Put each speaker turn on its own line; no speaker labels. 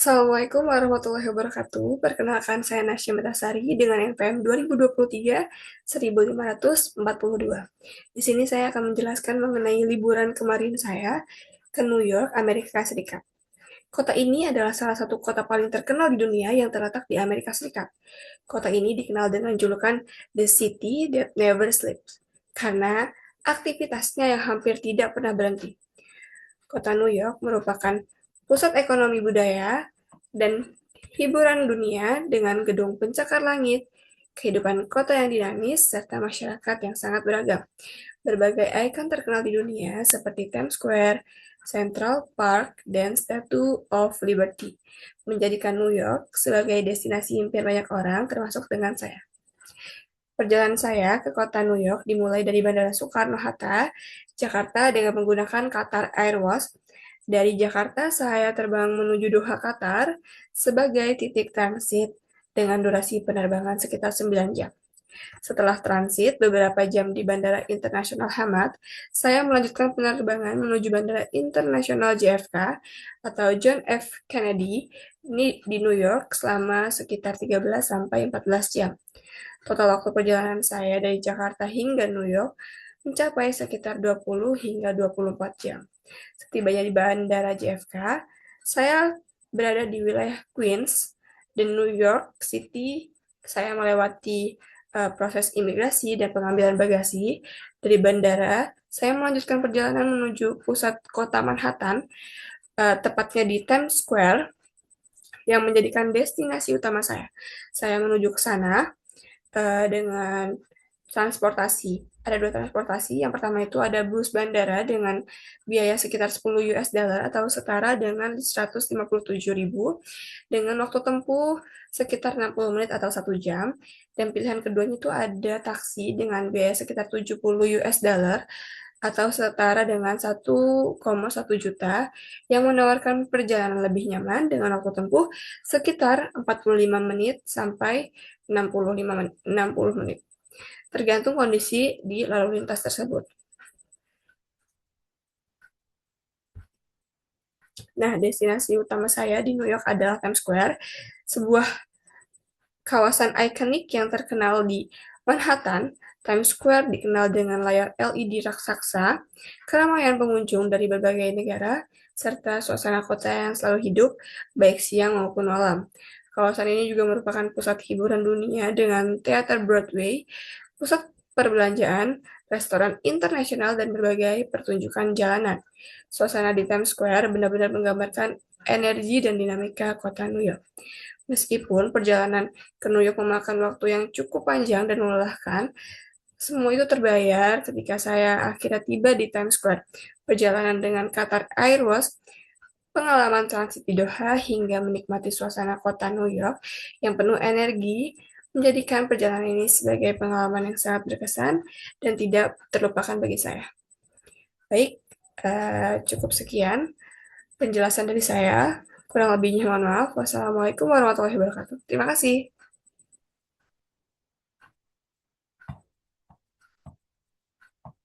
Assalamualaikum warahmatullahi wabarakatuh. Perkenalkan saya Nasya Metasari dengan NPM 2023 1542. Di sini saya akan menjelaskan mengenai liburan kemarin saya ke New York, Amerika Serikat. Kota ini adalah salah satu kota paling terkenal di dunia yang terletak di Amerika Serikat. Kota ini dikenal dengan julukan The City That Never Sleeps karena aktivitasnya yang hampir tidak pernah berhenti. Kota New York merupakan pusat ekonomi budaya dan hiburan dunia dengan gedung pencakar langit, kehidupan kota yang dinamis, serta masyarakat yang sangat beragam. Berbagai ikon terkenal di dunia seperti Times Square, Central Park, dan Statue of Liberty menjadikan New York sebagai destinasi impian banyak orang, termasuk dengan saya. Perjalanan saya ke kota New York dimulai dari Bandara Soekarno-Hatta, Jakarta dengan menggunakan Qatar Airways. Dari Jakarta, saya terbang menuju Doha, Qatar sebagai titik transit dengan durasi penerbangan sekitar 9 jam. Setelah transit beberapa jam di Bandara Internasional Hamad, saya melanjutkan penerbangan menuju Bandara Internasional JFK atau John F. Kennedy di New York selama sekitar 13 sampai 14 jam. Total waktu perjalanan saya dari Jakarta hingga New York mencapai sekitar 20 hingga 24 jam. Setibanya di Bandara JFK, saya berada di wilayah Queens dan New York City. Saya melewati proses imigrasi dan pengambilan bagasi. Dari bandara, saya melanjutkan perjalanan menuju pusat kota Manhattan, tepatnya di Times Square, yang menjadikan destinasi utama saya. Saya menuju ke sana dengan transportasi. Ada dua transportasi. Yang pertama itu ada bus bandara dengan biaya sekitar 10 US dollar atau setara dengan 157.000 dengan waktu tempuh sekitar 60 menit atau 1 jam. Dan pilihan keduanya itu ada taksi dengan biaya sekitar 70 US dollar atau setara dengan 1,1 juta yang menawarkan perjalanan lebih nyaman dengan waktu tempuh sekitar 45 menit sampai 60 menit, tergantung kondisi di lalu lintas tersebut. Nah, destinasi utama saya di New York adalah Times Square, sebuah kawasan ikonik yang terkenal di Manhattan. Times Square dikenal dengan layar LED raksasa, keramaian pengunjung dari berbagai negara, serta suasana kota yang selalu hidup, baik siang maupun malam. Kawasan ini juga merupakan pusat hiburan dunia dengan teater Broadway, pusat perbelanjaan, restoran internasional, dan berbagai pertunjukan jalanan. Suasana di Times Square benar-benar menggambarkan energi dan dinamika kota New York. Meskipun perjalanan ke New York memakan waktu yang cukup panjang dan melelahkan, semua itu terbayar ketika saya akhirnya tiba di Times Square. Perjalanan dengan Qatar Airways, pengalaman transit di Doha, hingga menikmati suasana kota New York yang penuh energi, menjadikan perjalanan ini sebagai pengalaman yang sangat berkesan dan tidak terlupakan bagi saya. Baik, cukup sekian penjelasan dari saya. Kurang lebihnya mohon maaf. Wassalamualaikum warahmatullahi wabarakatuh. Terima kasih.